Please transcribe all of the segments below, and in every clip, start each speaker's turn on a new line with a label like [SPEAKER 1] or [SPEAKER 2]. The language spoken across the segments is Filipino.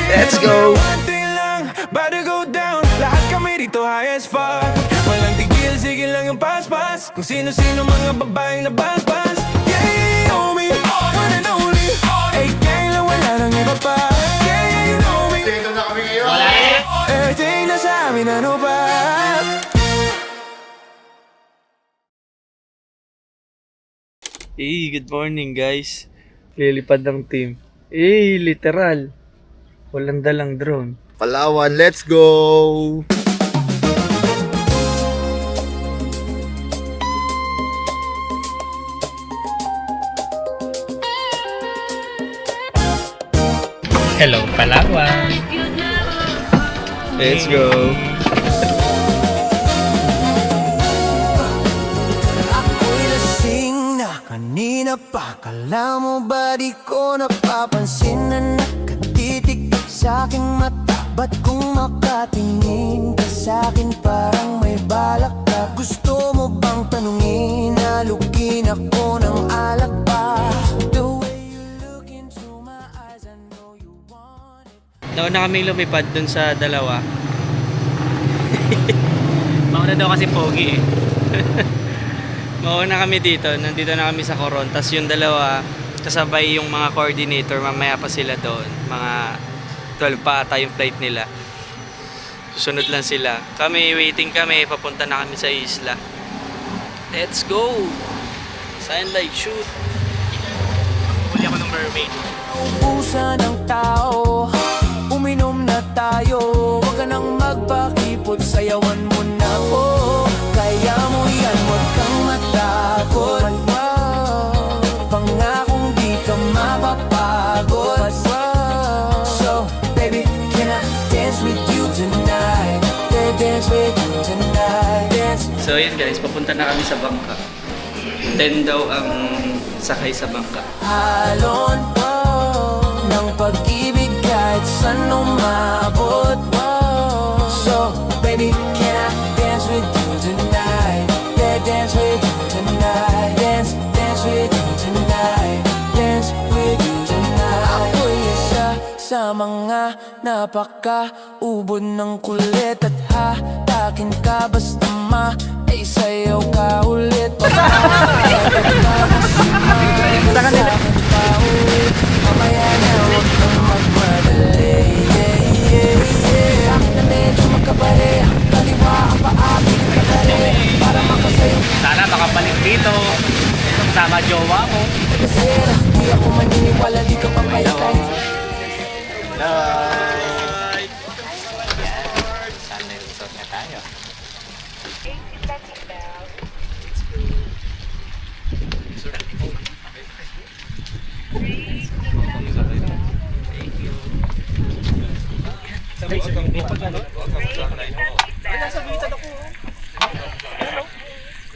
[SPEAKER 1] Let's go!
[SPEAKER 2] One thing lang, about to go down. Lahat kami dito high as fuck. Walang tigil, sige lang yung paspas. Kung sino-sino mga babaeng nabasbas. Yeah, homie, one and only. Ay, gang lang, wala nang iba pa. Yeah, you know me.
[SPEAKER 3] Dito na kami ngayon.
[SPEAKER 2] Everything na sa amin, ano ba?
[SPEAKER 1] Hey, good morning guys. Lilipad ng team. Eh, literal. Walang dalang drone.
[SPEAKER 3] Palawan, let's go!
[SPEAKER 4] Hello, Palawan.
[SPEAKER 1] Let's go.
[SPEAKER 2] Ako'y lasing na kanina pa. Kala mo ba di ko napapansin na nakatitig sa aking mata? Ba't kung makatingin ka sa'kin parang may balak ka? Gusto mo bang tanungin? Nalugin ako ng alak pa. The way you look into my eyes, I know you want it.
[SPEAKER 1] Nauna kami lumipad dun sa dalawa.
[SPEAKER 4] Mauna daw kasi pogi eh.
[SPEAKER 1] Mauna kami dito. Nandito na kami sa Coron. Tapos yung dalawa, kasabay yung mga coordinator. Mamaya pa sila doon. Mga 12 pa ata yung flight nila. Susunod lang sila. Kami, waiting kami. Papunta na kami sa isla. Let's go! Sign like shoot.
[SPEAKER 4] Huli ako ng mermaid.
[SPEAKER 2] Ubusan ng tao, uminom na tayo. Huwag ka nang magpakipot, sayawan mo na ako. Kaya mo yan, huwag kang matakot. Pangakong di ka mapapagod. So, baby, can I dance with you tonight? Dance with you tonight. Dance.
[SPEAKER 1] So yun guys, papunta na kami sa bangka. 10 daw ang sakay sa bangka.
[SPEAKER 2] Halon po ng pag-ibig kahit saan umabot. So, baby, can I dance with you tonight? Yeah, dance with you tonight. Dance with you tonight. Dance with you tonight. Ako'y isa sa mga napaka-ubod ng kulit at hatakin ka basta ay sayaw ka ulit. Sa kanila mamaya na huwag kang magmadali. Bakit na medyo magkabali? Kaliwa ang paabig ka dali para makasayo.
[SPEAKER 4] Sana makabalik dito. Sama jowa ko.
[SPEAKER 2] Kasi di ako maniniwala, di ka papayag kahit
[SPEAKER 4] Sana resort na tayo.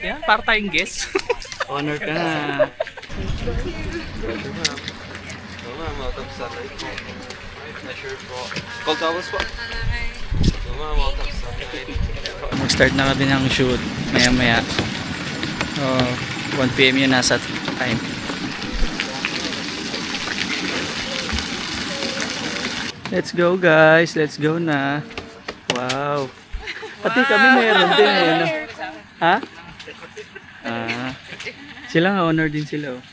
[SPEAKER 4] Yan, para tayong guest.
[SPEAKER 1] Honor ka na. Mag-start na kami ng shoot maya-maya. 1 PM yun nasa time. Let's go guys, let's go na. Wow. Pati kami meron din eh. No? Ha? Ah. Sila nga, honor din sila. Oh.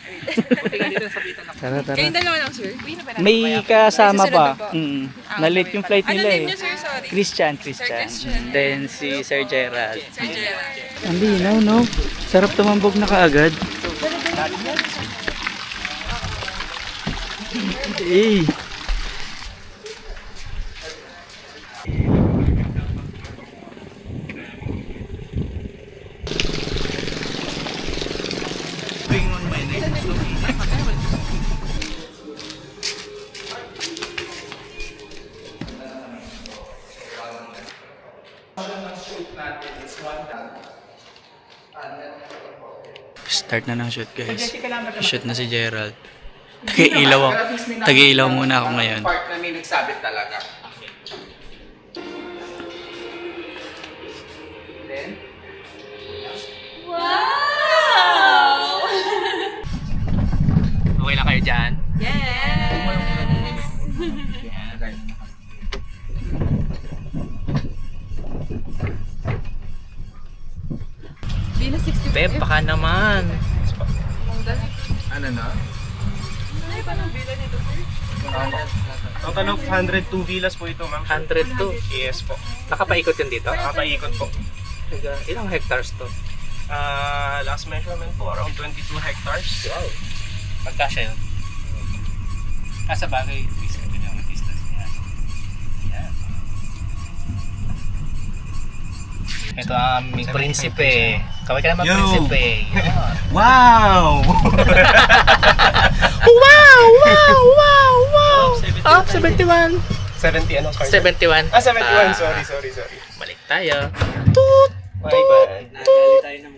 [SPEAKER 1] Tara, tara.
[SPEAKER 5] Kayong dalawa lang, sir?
[SPEAKER 1] May kasama
[SPEAKER 5] Ay, susunod
[SPEAKER 1] pa.
[SPEAKER 5] na po.
[SPEAKER 1] Na-late yung flight
[SPEAKER 5] Ano
[SPEAKER 1] nila
[SPEAKER 5] name
[SPEAKER 1] eh.
[SPEAKER 5] niyo, sir? Sorry.
[SPEAKER 1] Christian.
[SPEAKER 5] Christian.
[SPEAKER 1] Then si Sir Gerald.
[SPEAKER 5] Sir Gerald.
[SPEAKER 1] Ang linaw, no? Sarap tumambog na kaagad. Eh. Start na ng shoot guys. Shoot na si Gerald. Tag-iilaw muna ako ngayon.
[SPEAKER 3] Part na may nagsabit talaga. Then,
[SPEAKER 4] Okay lang kayo dyan?
[SPEAKER 5] Yes! Villa 60.
[SPEAKER 4] Beb, baka naman.
[SPEAKER 3] Ano na?
[SPEAKER 6] Total of 102 villas po ito, ma'am.
[SPEAKER 4] 102.
[SPEAKER 6] Yes po.
[SPEAKER 4] Nakapaikot yun dito?
[SPEAKER 6] Nakapaikot po.
[SPEAKER 4] Ilang hectares to?
[SPEAKER 6] Last measurement po, around 22 hectares.
[SPEAKER 4] Wow. Magkasya yun. Sa bagay, isip ko yung distance niya. Yan. Ito ang aming prinsipe. Kaway ka naman
[SPEAKER 6] Yo!
[SPEAKER 4] prinsipe. Yan.
[SPEAKER 6] Wow!
[SPEAKER 4] Oh, 71.
[SPEAKER 6] 70 ano? Sorry.
[SPEAKER 4] 71.
[SPEAKER 6] 71. Sorry.
[SPEAKER 4] Balik tayo.
[SPEAKER 6] My bad.
[SPEAKER 1] Nagali tayo ng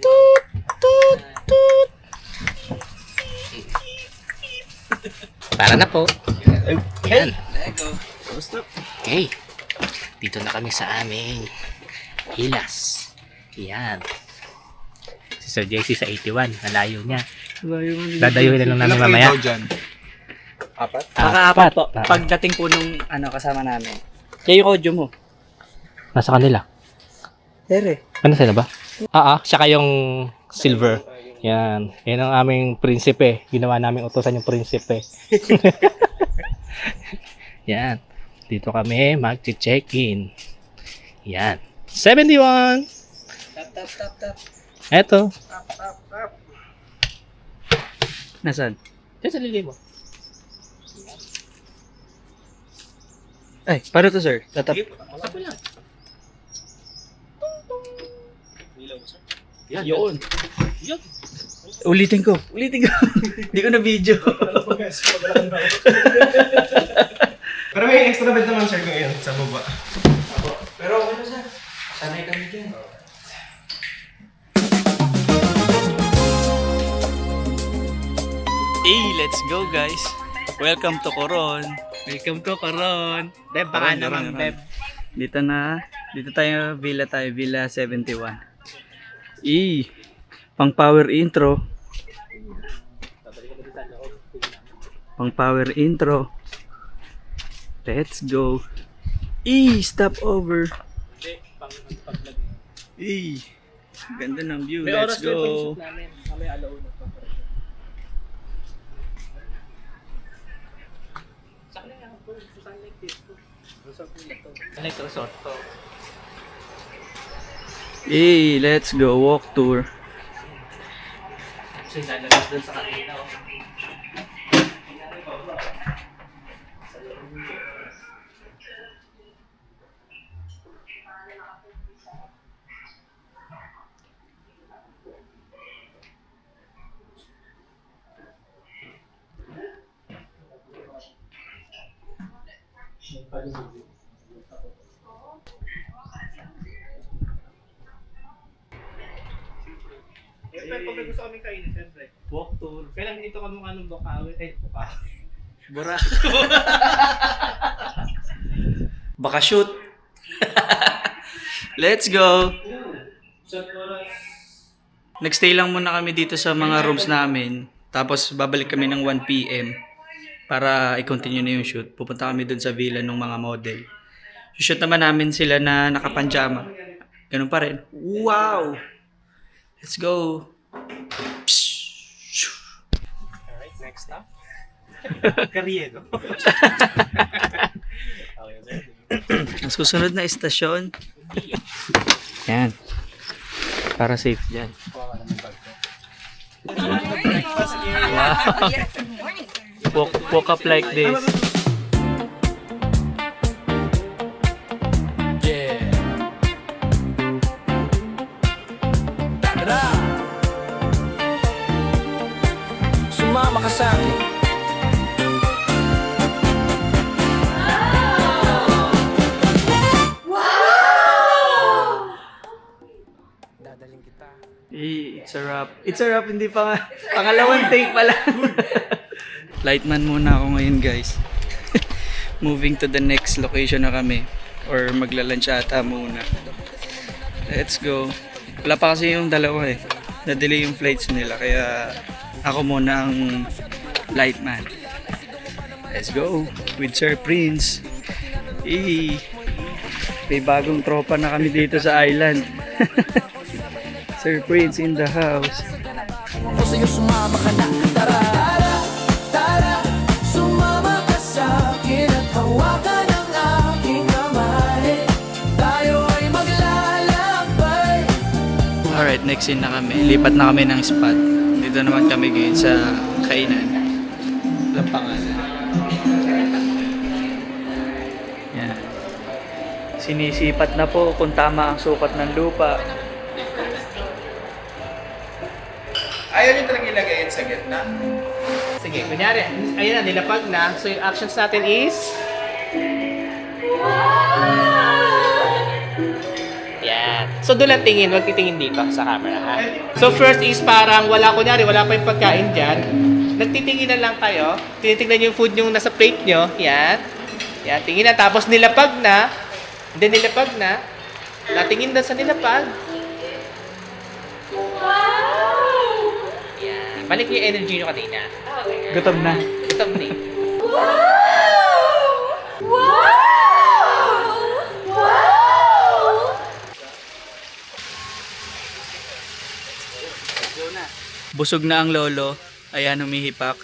[SPEAKER 4] Para na po. Yan.
[SPEAKER 1] Lego.
[SPEAKER 4] Okay. Dito na kami sa aming hilas. Yan. Si Sir JC sa 81. Nalayo niya. Dadayuhin na lang namin mamaya.
[SPEAKER 3] Apat?
[SPEAKER 1] Makaapat po. Pagdating po nung kasama namin. Kaya yung audio mo.
[SPEAKER 4] Nasa kanila.
[SPEAKER 1] Tere.
[SPEAKER 4] Ano sila ba? Siya kayong silver. Yan. Yan ang aming prinsipe. Ginawa namin utosan yung prinsipe. Yan. Dito kami mag-check-in. Yan. 71.
[SPEAKER 1] Tap.
[SPEAKER 4] Eto.
[SPEAKER 1] Nasaan?
[SPEAKER 4] Diyan sa lilim mo.
[SPEAKER 1] Ay, paano to sir? Tatap.
[SPEAKER 4] Sabi lang. Yan.
[SPEAKER 1] Yun.
[SPEAKER 4] Yun.
[SPEAKER 1] Ulitin ko. Hindi ko na video.
[SPEAKER 6] Pero may extra bed naman, sir, ngayon sa baba.
[SPEAKER 1] Pero ano sir? Sanay kami dyan. Hey, let's go guys. Welcome to Coron.
[SPEAKER 4] Welcome to Coron. Beb, baka naman, Beb.
[SPEAKER 1] Dito tayo, Villa 71. Pang power intro. Let's go. Stop over. Ganda ng view. Let's go.
[SPEAKER 4] Resort to.
[SPEAKER 1] Let's go. Walk tour.
[SPEAKER 4] So, lalabas dun sa kanina. Siyempre, pag gusto kami kainin, siyempre. Walk tour. Kailan dito kami anong Bukawi? Bukawi.
[SPEAKER 1] Bura. Baka shoot. Let's go. Nagstay lang muna kami dito sa mga rooms namin. Tapos babalik kami ng 1 PM para i-continue na yung shoot. Pupunta kami dun sa villa ng mga model. Shoot naman namin sila na nakapanjama. Ganun pa rin. Wow! Let's go.
[SPEAKER 6] Alright, next stop. Carriero.
[SPEAKER 1] Ang susunod na estasyon. Yan. Para safe dyan.
[SPEAKER 5] Yes, good morning.
[SPEAKER 1] Woke up like this.
[SPEAKER 2] Yeah. Tara! Sumama ka sa akin. Dadaling kita.
[SPEAKER 1] It's a wrap. It's a wrap, hindi pa nga. Pangalawang take pa lang. Lightman muna ako ngayon guys. Moving to the next location na kami. Or magla-lunch ata muna. Let's go. Wala pa kasi yung dalawa eh. Na-delay yung flights nila. Kaya ako muna ang lightman. Let's go with Sir Prince. May bagong tropa na kami dito sa island. Sir Prince in the house.
[SPEAKER 2] Kung sa'yo sumama ka na, tara, tara, tara, sumama ka sa'kin at hawakan ang aking kamay. Tayo ay maglalakbay.
[SPEAKER 1] Alright, next scene na kami. Lipat na kami ng spot. Dito naman kami ngayon sa kainan. Walang pangalan. Yan. Sinisipat na po kung tama ang sukat ng lupa.
[SPEAKER 3] Ayaw nyo talagang ilagay yan sa gitna.
[SPEAKER 4] Sige, kunyari, ayun na, nilapag na. So yung actions natin is... Yan. So doon lang tingin, huwag titingin dito sa camera, ha? So first is parang wala, kunyari, wala pa yung pagkain dyan. Nagtitingin na lang kayo. Tinitingnan yung food yung nasa plate nyo. Yan. Yan, tingin na. Tapos nilapag na. Then nilapag na. Natingin na sa nilapag. Yan. Balik yung energy nyo kanina.
[SPEAKER 1] Gutom na.
[SPEAKER 4] Ito mo rin.
[SPEAKER 1] Busog na ang lolo. Ayan, humihipak.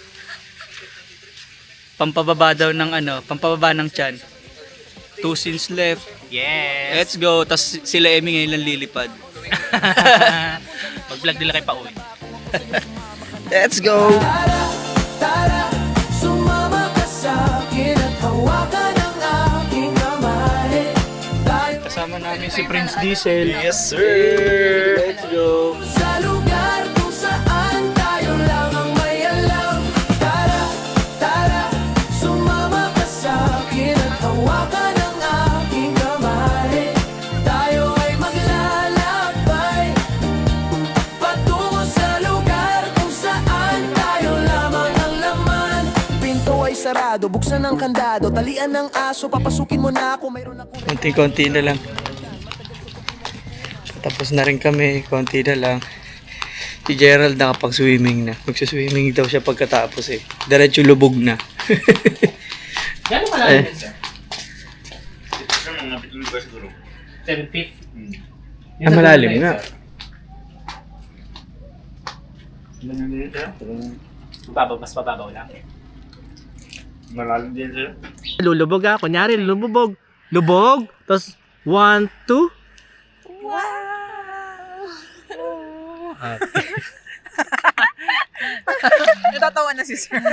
[SPEAKER 1] Pampababa daw ng pampababa ng tiyan. 2 scenes left.
[SPEAKER 4] Yes!
[SPEAKER 1] Let's go. Tapos sila Emmy ngayon lang lilipad.
[SPEAKER 4] Mag-vlog nila kay Pauwi.
[SPEAKER 1] Let's go!
[SPEAKER 2] Tara, tara, sumama ka sa'kin at hawakan ang aking kamay. Tayo
[SPEAKER 1] Kasama namin si Prince Diesel. Yes, sir! Let's go!
[SPEAKER 2] sa lugar kung saan tayo lang ang may alam. Tara, tara, sumama ka sa'kin at hawakan ang aking kamay. Tayo ay maglalakbay patungo sa lugar kung saan tayo lamang ang laman. Pinto ay sarado, buksan ang kandado, talian ng aso, papasukin mo na kung mayroon akong
[SPEAKER 1] Konti-konti na lang. Tapos na rin kami. Konti na lang. Si Gerald nakapag-swimming na. Magsuswimming daw siya pagkatapos eh. Diretso lubog na.
[SPEAKER 4] Gano'n ka lang yun, sir? 7 feet.
[SPEAKER 1] Malalim nga.
[SPEAKER 4] Mas mababaw lang.
[SPEAKER 3] Malalim din sir.
[SPEAKER 4] Lulubog ha. Kunyari, lubog. Lubog. Tapos, 1, 2.
[SPEAKER 5] Natatawa na si Sir.
[SPEAKER 7] Hi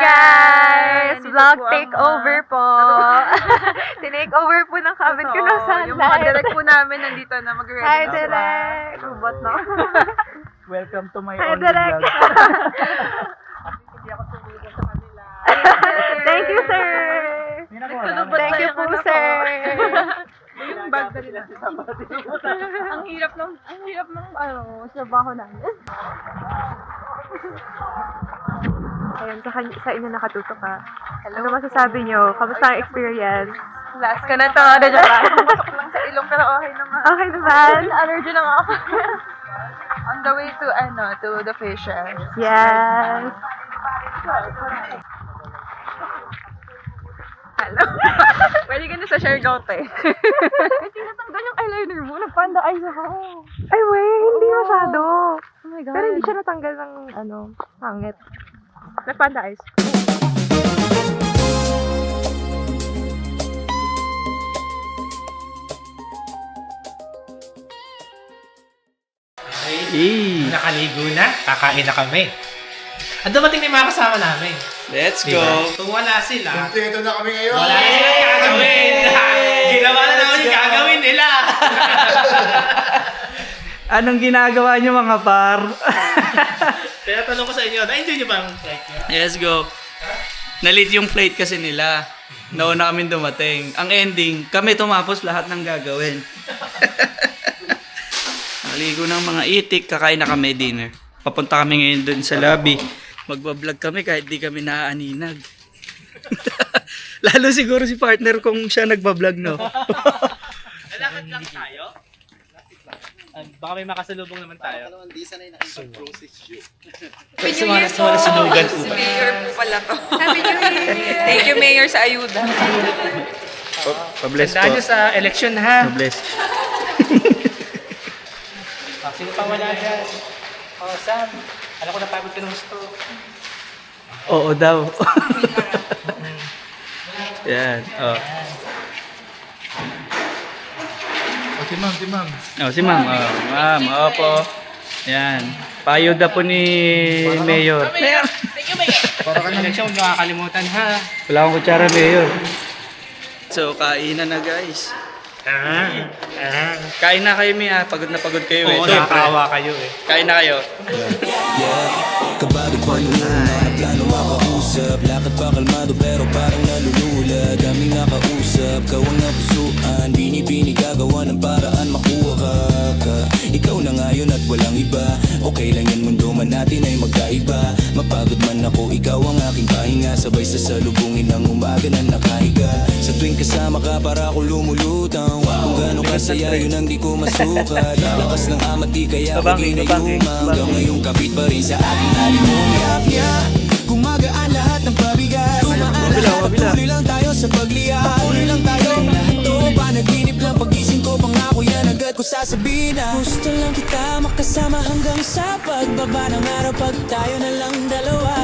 [SPEAKER 7] guys! Vlog takeover po. Tinake over po ng cabin ko na sa
[SPEAKER 5] Yung mga direct po namin nandito na mag-ready
[SPEAKER 7] Hi
[SPEAKER 5] na sila.
[SPEAKER 7] Derek! Robot na.
[SPEAKER 1] Welcome to my
[SPEAKER 7] Hi Derek! Thank you sir! Thank you po sir!
[SPEAKER 5] Yung bag na nila. Ang hirap ng trabaho namin.
[SPEAKER 7] Ayun, sa inyo nakatutok ka. Ano masasabi nyo? Kamusta ang experience?
[SPEAKER 5] Last ka na to. Pumasok lang sa ilong pero okay naman.
[SPEAKER 7] Okay naman?
[SPEAKER 5] Allergy lang ako. On the way to the facial.
[SPEAKER 7] Yes!
[SPEAKER 5] Hello. Pwede ka na sa share gout eh. Tinatanggal yung eyeliner mo. Nagpanda eyes ako.
[SPEAKER 7] Ay wait, hindi masyado.
[SPEAKER 5] Oh my God.
[SPEAKER 7] Pero hindi siya natanggal ng hangit. Nagpanda eyes.
[SPEAKER 4] Nakaligo na. Kakain na kami. At dumating na yung mga kasama namin.
[SPEAKER 1] Let's
[SPEAKER 4] Diba?
[SPEAKER 1] go!
[SPEAKER 4] Kung wala sila,
[SPEAKER 3] Kompleto na kami ngayon.
[SPEAKER 4] wala na silang gagawin. Ginawa na namin yung gagawin nila.
[SPEAKER 1] Anong ginagawa niyo mga par?
[SPEAKER 4] Kaya tanong ko sa inyo, na-enjoy nyo ba ang flight nyo?
[SPEAKER 1] Let's go! Nalit yung flight kasi nila. Nauna kami dumating. Ang ending, kami tumapos lahat ng gagawin. Naligo ng mga itik, kakain na kami dinner. Papunta kami ngayon dun sa lobby. Magbablog kami kahit di kami naaaninag. Lalo siguro si partner kung siya nagbablog, no?
[SPEAKER 4] Lakad lang tayo? Baka may makasalubong naman tayo. Sunugan po
[SPEAKER 5] Si
[SPEAKER 4] ba?
[SPEAKER 5] Mayor po pala to. Thank you, Mayor, sa ayuda.
[SPEAKER 1] Pa-bless
[SPEAKER 4] Tandaan nyo sa election ha.
[SPEAKER 1] Pa-bless.
[SPEAKER 4] Sino pa wala dyan? Oh, Sam. Alam ko napagod ka ng gusto.
[SPEAKER 1] Oo daw. Yan. Oh.
[SPEAKER 3] Si ma'am.
[SPEAKER 1] Oh, si ma'am. Oh, ma'am. Opo. Yan. Payuda po ni Mayor.
[SPEAKER 4] Para ka ng election, huwag nakakalimutan ha.
[SPEAKER 1] Wala akong kutsara, Mayor. So, kainan na guys. Kain na kayo, Mia. Pagod na pagod kayo eh.
[SPEAKER 4] Oo,
[SPEAKER 1] Siyempre.
[SPEAKER 4] nakakawa kayo eh.
[SPEAKER 1] Kain na kayo.
[SPEAKER 2] Kabado pa noon na plano makausap. Lakad pa kalmado pero parang nalulula. Daming nakausap, kau ang napusuan. Bini-bini gagawa ng paraan makuha ka. Ikaw na ngayon at walang iba. Okay lang yan, mundo man natin ay magkaiba. Mapagod man ako, ikaw ang aking pahinga. Sabay sa salubungin ng umaga na nakahiga. Sa tuwing kasama ka para ako lumulutang. Kung gano'ng kasaya yun ang di ko masukat. Lakas ng amat di kaya ako ginayuma. Hanggang ngayong kapit pa rin sa aking halimuyak niya. Gumagaan lahat ng pabigat. Tumaan lahat, patuloy lang tayo sa paglihat. Patuloy lang tayo, lahat to panaginip lang. Pagising ko, pangako yan agad ko sasabihin na gusto lang kita makasama hanggang sa pagbaba ng araw. Pag tayo na lang dalawa.